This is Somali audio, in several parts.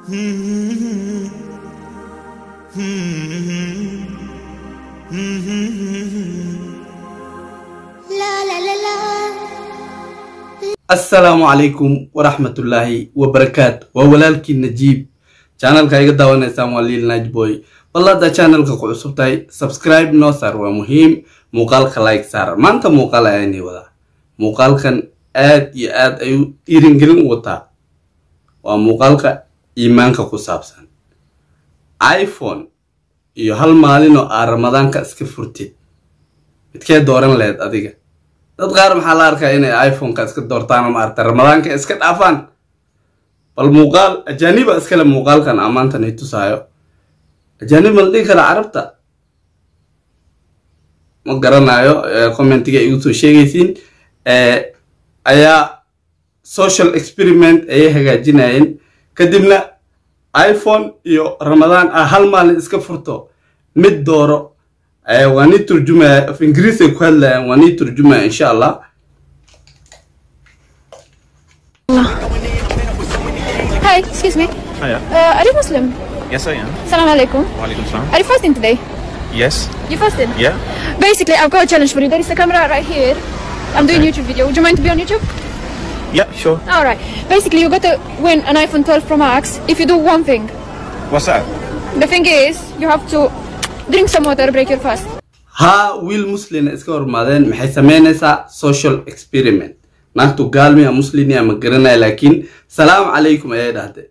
Assalamu alaikum wa rahmatullahi wa barakatuh. Wa walaalkii Najiib channel ka iga daawanaysan waa Lil Najboy. Wallada channel ka ku cusubtay subscribe noo saar waa muhiim, muuqaalka like saar. Maanta muuqaal ayaan wada. Muuqaalkan aad iyo aad ayuu dhiirigelin u wataa. Waa muuqaalka iimaanka ku saabsan. iPhone iyo hal maalin oo Ramadaanka iska furtid. Midkee dooran leed adiga? dad qaar maxaa la arkaa inay iPhone ka iska doortaan ama arta Ramadaanka iska dhaafaan. bal muuqaal ajaaniba iska le muuqaalkan amaantan ay tusaayo. ajaanib mal dhigi kara carabta ma garanayo, commentiga igu soo sheegaysiin. ayaa social experiment ay hagaajinayeen kadibna iPhone iyo Ramadan hal maalin iska furto mid dooro. واني ترجمة في إنجليزي كهلا واني ترجمة إن شاء الله. Hi, excuse me. Hiya. Are you Muslim? Yes, I am. Assalamu alaikum. Wa alaikum salam. Are you fasting today? Yes. You fasting? Yeah. Basically, I've got a challenge for you. There is a camera right here. I'm doing a YouTube video. Would you mind to be on YouTube? Yeah, sure. Alright. Basically, you got to win an iPhone 12 Pro Max if you do one thing. What's that? The thing is, you have to drink some water, break your fast. ها ويل مسلم iska hormaadeen maxay sameynaysaa social experiment. naagtu gaalmi muslim ya ma garanay laakiin salaam alaykum ay dhahday.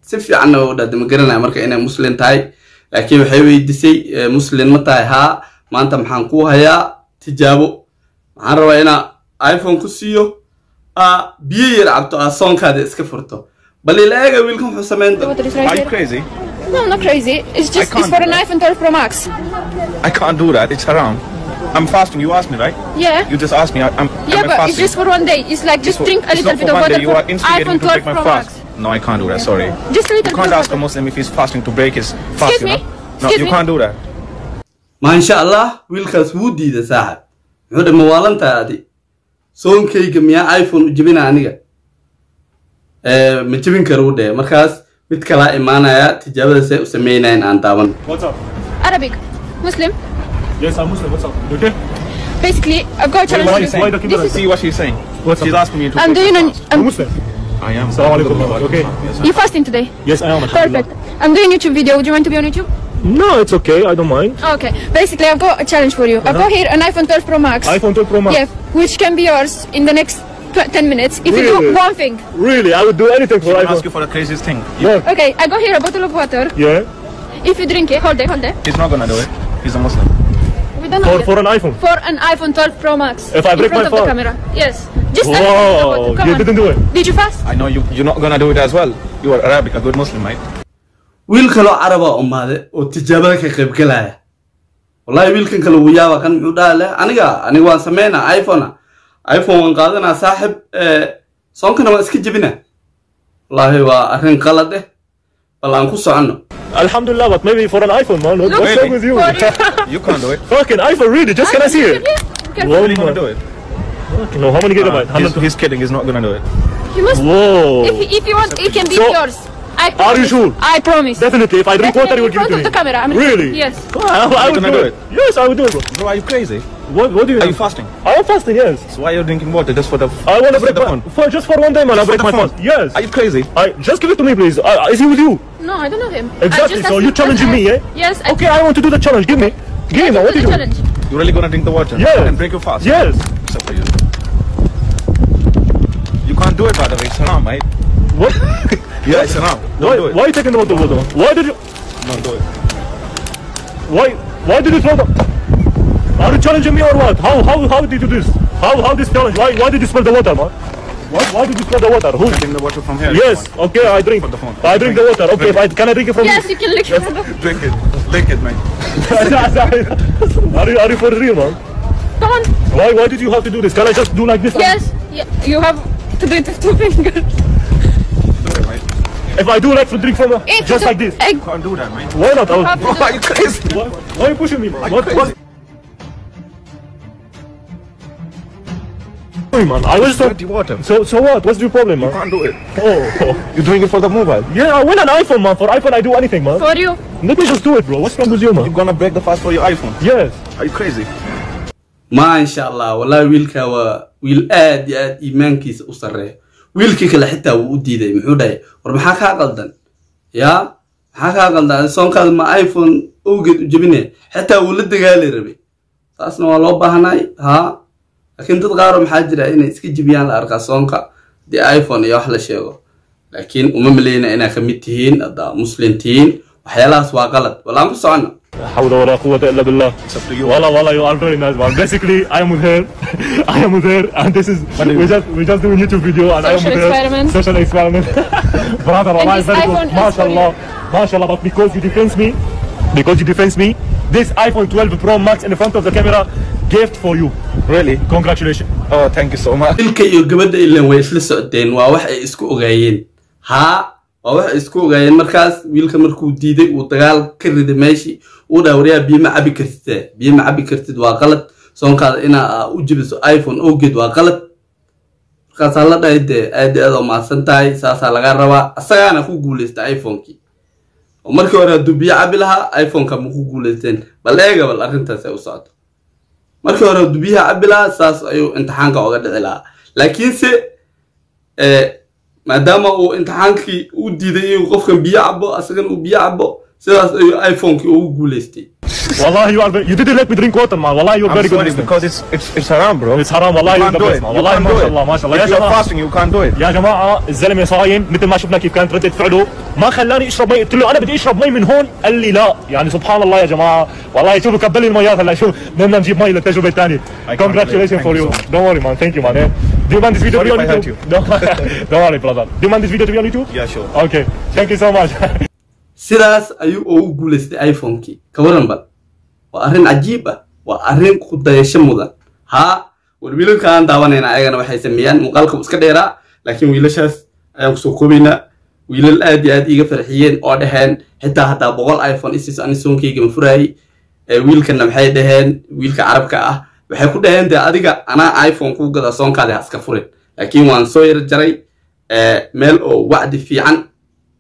si fiican oo dhahday ma garanay marka inay muslim tahay laakiin waxay weydiisay muslim ma tahay ha maanta maxaan ku hayaa tijaabo waxaan rabaa ina iPhone ku siiyo biyo yar cabto soonkaada iska furto. bal ilaaga wiilkan wuxuu sameeyay. Are you crazy? No, I'm not crazy. It's just it's for an iPhone 12 Pro Max. I can't do that. It's haram. I'm fasting. You asked me, right? Yeah. You just asked me. Yeah, but fasting? it's just for one day. It's like just drink a little bit of water. You are instigating iPhone to break 12 my Pro fast. Max. No, I can't do that. Sorry. Just a little bit. You can't ask a Muslim if he's fasting to break his fast. Excuse me? No, you can't do that. ما إن شاء الله ويلكاس ودي ده ساعد. هذا موالن تادي. سون كي جميع آيفون جبنا عنيقة. متجبين كروده مركز متكلا إيمانا تجابة سمينا إن أنتابن. What's up? Arabic. Muslim? Yes, I'm Muslim. What's up? You okay? Basically, I've got a challenge for you. This is See what she's saying. She's asking me to. I'm doing an... I'm Muslim. I am. Assalamu alaikum. Okay. You fasting today? Yes, I am. Perfect. I'm doing a YouTube video. Would you mind to be on YouTube? No, it's okay. I don't mind. Okay. Basically, I've got a challenge for you. I've got here an iPhone 12 Pro Max. iPhone 12 Pro Max? Yeah, which can be yours in the next 10 minutes if you do one thing. Really? I would do anything for I iPhone. ask you for the craziest thing. Yeah. Okay, I got here a bottle of water. Yeah. If you drink it, hold it. He's not gonna do it. He's a Muslim. We don't know For an iPhone? For an iPhone 12 Pro Max. If I break in front my of the phone? camera. Yes. Just Whoa, come you on. didn't do it. Did you fast? I know you're not gonna do it as well. You are Arabic, a good Muslim, mate. wiil kale araba umaade oo tijaabada ka qayb galaya. wallahi wiilkan kale uu yaaba kan muxuu dhaale aniga waan sameeyna iPhone waan qaadana saaxib soonkana waan iska jabina. wallahi waa arrin qalad bal aan ku socono. Alhamdulillah, but maybe for an iPhone, man. What's wrong with you? You can't do it. Fucking iPhone, really? Just can I see it? Whoa, you gonna do it? Okay, no, how many gigabytes? He's kidding. He's not gonna do it. You must. Whoa. If you want, it can be So, yours. I are you sure? I promise. Definitely. If I drink water, you will give it to me. In front of the camera. I mean, Really? Yes. I would do it. Yes, I would do it. Bro, are you crazy? What do you Are mean? you fasting? I am fasting, yes. So why are you drinking water just for the? I want to just break for the my phone. just for one day, man. I'll break my phone. Yes. Are you crazy? Just give it to me, please. Is he with you? No, I don't know him. Exactly. So you're challenging me, eh? Yes. Okay, I want to do the challenge. Give me. Give me. What do you do? You really gonna drink the water? Yes. And break your fast? Yes. It's up to you. You can't do it, by the way. It's haram, mate. What? Yeah, it's haram. Don't do it. Why are you taking the water? Why did you? Don't do it. Why did you throw the? Are you challenging me or what? How did you do this? How this challenge? Why did you spill the water, man? Why did you spill the water? Who? I drink the water from here. Yes. Okay, I drink. From the phone. I drink the water. Okay, can I drink it from Yes, you? you can lick it. Drink it. Drink it, mate. Are you for real, man? Come on. Why did you have to do this? Can I just do like this? Yes. Yeah, you have to do it with 2 fingers. Do it, mate. If I do like to drink from just like this? Egg. Can't do that, mate. Why not? Bro, are you crazy? Why are you pushing me, man? What? doing, man? I was dirty water. So what? What's your problem, man? You can't do it. Oh. You're doing it for the mobile. Yeah, I win an iPhone, man. For iPhone, I do anything, man. For you. Let me just do it, bro. What's wrong with you, man? You're gonna break the fast for your iPhone. Yes. Are you crazy? ما شاء الله والله ويلكا ويل آد يا إيمانكيس أسرة ويلكي كلا حتى ودي ذي محودة ورمحاك قلدن يا حاكا قلدن صون كذا ما آيفون أوجد جبنة حتى ولد قالي ربي أصلا والله بهناي ها لكن تتغارم حاجة إنه إسكت جبيان الأرقام صون كا دي آيفون يحلى شيء لكن ملينا إنا كميتين هذا مسلمين وحيلا سوا غلط ولا مصعنا حول ولا قوة إلا بالله. والله you are very nice, man. Basically, I am with her. I am with her, and this is we just doing YouTube video, and social I am with experiment. her. Social experiment. Brother, Allah is very good. MashaAllah, but because you defense me, this iPhone 12 Pro Max in the front of the camera, gift for you. Really? Congratulations. Oh, thank you so much. ilkayo gabadha ilaa way isla socdeen waa wax ay isku ogaayeen ha waa wax ay isku ogaayeen markaas wiilka markuu diiday uu dagaal ka riday meeshii uu dhaawriyaa biima cabi kartid waa qalad soonkaada ina u jibiso iPhone ogeed waa qalad markaas la dhaayde aad oo mahadsantahay saasa laga rabaa asagana ku guuleystay iPhone-ki oo markii hore dubiya cabi laha iPhone-ka ma ku guuleysteen bal eega bal arrintaas ay u socoto markii hore dubiyaha cabila saas ayuu imtixaanka uga dhici lahaa laakiin se maadaama uu imtixaankii u diiday inuu qofkan biyo cabo asagana uu biyo cabo sidaas ayuu iPhone-kii ugu guuleystay Wallahi you didn't let me drink water, man. Wallahi you're very good. Because it's haram, bro. It's haram. Wallahi you're the best, man. Wallahi mashallah. If you're fasting, you can't do it. يا جماعة الزلمة صايم مثل ما شفنا كيف كانت ردة فعله ما خلاني اشرب مي قلت له انا بدي اشرب مي من هون قال لي لا يعني سبحان الله يا جماعة والله شوفوا كبل لي الميات هلا شوف بدنا نجيب مي للتجربة الثانية. Congratulations for you. Don't worry, man. Thank you, man. Do you want this video to be on YouTube? Don't worry, brother. Do you want this video to be on YouTube? Yeah, sure. Okay. Thank you so much. sidaas ayuu ugu guuleystay iPhone-kii ka waran bal waa arrin cajiib ah waa arrin ku dayasho mudan ha wiilashaan daawanayna ayagana waxay sameeyaan muuqaalka iska dheeraa laakiin wiilashaas ayaan ku soo koobaynaa wiilal aad iyo aad iga farxiyeen oo dhaheen xitaa hadaa 100 iPhone isis aan soonkeyga ma furaayay wiilkana maxay dhaheen wiilka carabka ah waxay ku dhaheen adiga ana iPhone ku gada soonkaada iska furin laakiin waan soo yar jaray meel oo wacdi fiican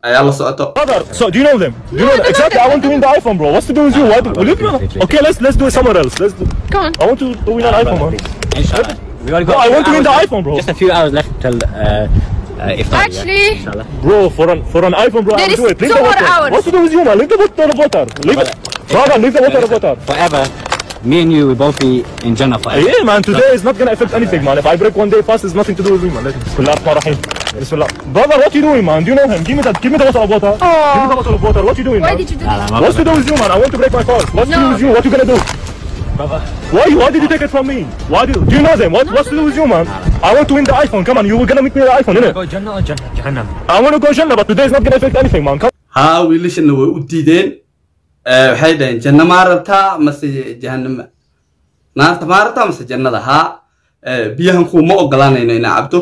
ayalla socoto. Brother, so do you know them? Do you know them? Exactly. I want to win the iPhone, bro. What's to do with you? Why do you okay, let's do it somewhere else. Let's do. Come on. I want to win an iPhone, man. Inshallah. We already got I want to win the iPhone, bro. Just a few hours left till iftar. Actually, Inshallah. Bro, for an iPhone, bro, there I will do is it. Leave 2 the more water. hours. What's to do with you, man? Leave the water. Leave it. Brother, leave the water. Forever, me and you will both be in Jannah forever. Yeah, man. Today is not gonna affect anything, man. If I break one day fast, it's nothing to do with me, man. Bismillah ar-Rahman ar-Rahim. Bismillah. Brother, what you doing, man? Do you know him? Give me the bottle of water. Give me the bottle of water. What you doing, why man? did you do this? What's to do with you, man? I want to break my fast. What's to do with you? What you gonna do? Brother. Why did you take it from me? Do you know them? What's to do with you, man? I want to win the iPhone. Come on, you were gonna make me the iPhone, innit? Go Jannah or Jahannam? I want to go Jannah, but today is not gonna affect anything, man. Come. ha wiilashana way u diideen waxay dhaheen janna ma rabtaa mase jahannama naarta ma rabtaa mase jannada ha biyahan ku ma ogolaanayno inaa cabto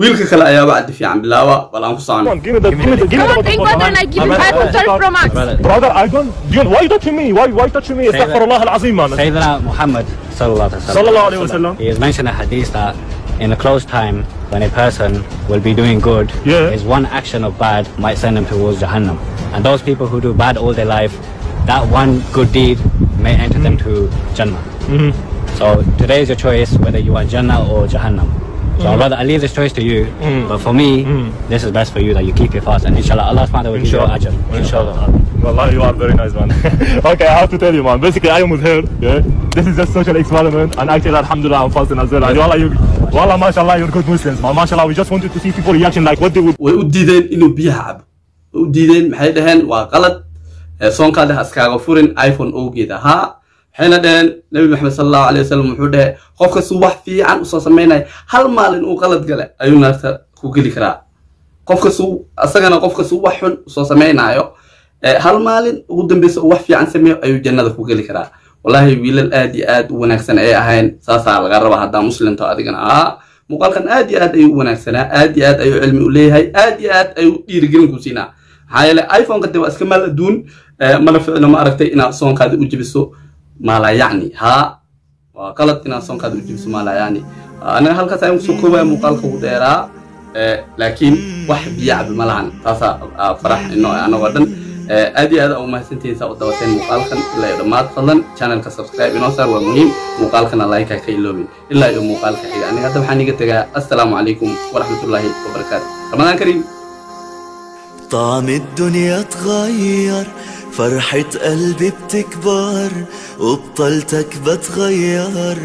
wiilka kale ayaa wacdi fiican bilaawa bal aan ku Come socon on, give me the Come on, drink water and I give you iPhone 12 Pro Max. Brother, I don't. Why you touching me? Why touching me? Astaghfirullah al-Azim, man. Sayyidina Muhammad Sallallahu alaihi wasallam. He has mentioned a hadith that in a close time, when a person will be doing good, his one action of bad might send him towards Jahannam. And those people who do bad all their life, that one good deed may enter them to Jannah. So today is your choice whether you want Jannah or Jahannam. So I'd rather I leave this choice to you, but for me, this is best for you that you keep your fast, and inshallah Allah subhanahu will give you ajr. Inshallah. Wallah, you are very nice, man. Okay, I have to tell you, man. Basically, I am with her. Yeah, this is just social experiment, and actually, alhamdulillah, I'm fasting as well. And wallah, mashallah, you're good Muslims, man. Mashallah, we just wanted to see people reaction like what they would. way u diideen inuu biyaha cabo way u diideen maxay dhaheen waa qalad soonkaada haskaaga furin iPhone ogeeda ha waxayna dhaheen nabi maxamed sallallahu alayhi wasallam wuxuu dhahay qofka suu wax fiican u soo sameynay hal maalin uu qalad gale ayuu naarta ku geli karaa qofka suu asagana qofka suu wax xun soo sameynayo hal maalin ugu dambaysa wax fiican sameeyo ayuu jannada ku geli karaa wallahi wiilal aad iyo aad u wanaagsan ay ahayn saasa laga rabaa hadaa muslimto adigana muuqaalkan aad iyo aad ayuu wanaagsanaa aad iyo aad ayuu cilmi u leeyahay aad iyo aad ayuu dhiirigelin ku siinaa maxaa yeelay iPhone-ka waa iska maal adduun mana ficno ma aragtay inaad soonkaada u jibiso maala yacni ha waa qalad inaad soonkaada u jibiso maala yacni أنا هالك سايم سكوبة مقالك وديرا لكن واحد بيعب ملعن تاسا فرح إنه أنا ودن أدي هذا أو mahadsantahy سأود دوتين مقالك إلا إذا ما تفضل channel كسبسكرايب إنه صار ومهم مقالك لايك كيلوبين إلا إذا مقالك حاجة أنا هذا بحني قلت السلام عليكم ورحمة الله وبركاته رمضان كريم. طعم الدنيا تغير فرحة قلبي بتكبر وبطلتك بتغير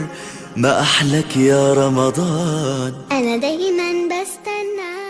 ما أحلك يا رمضان. أنا دايما بستنى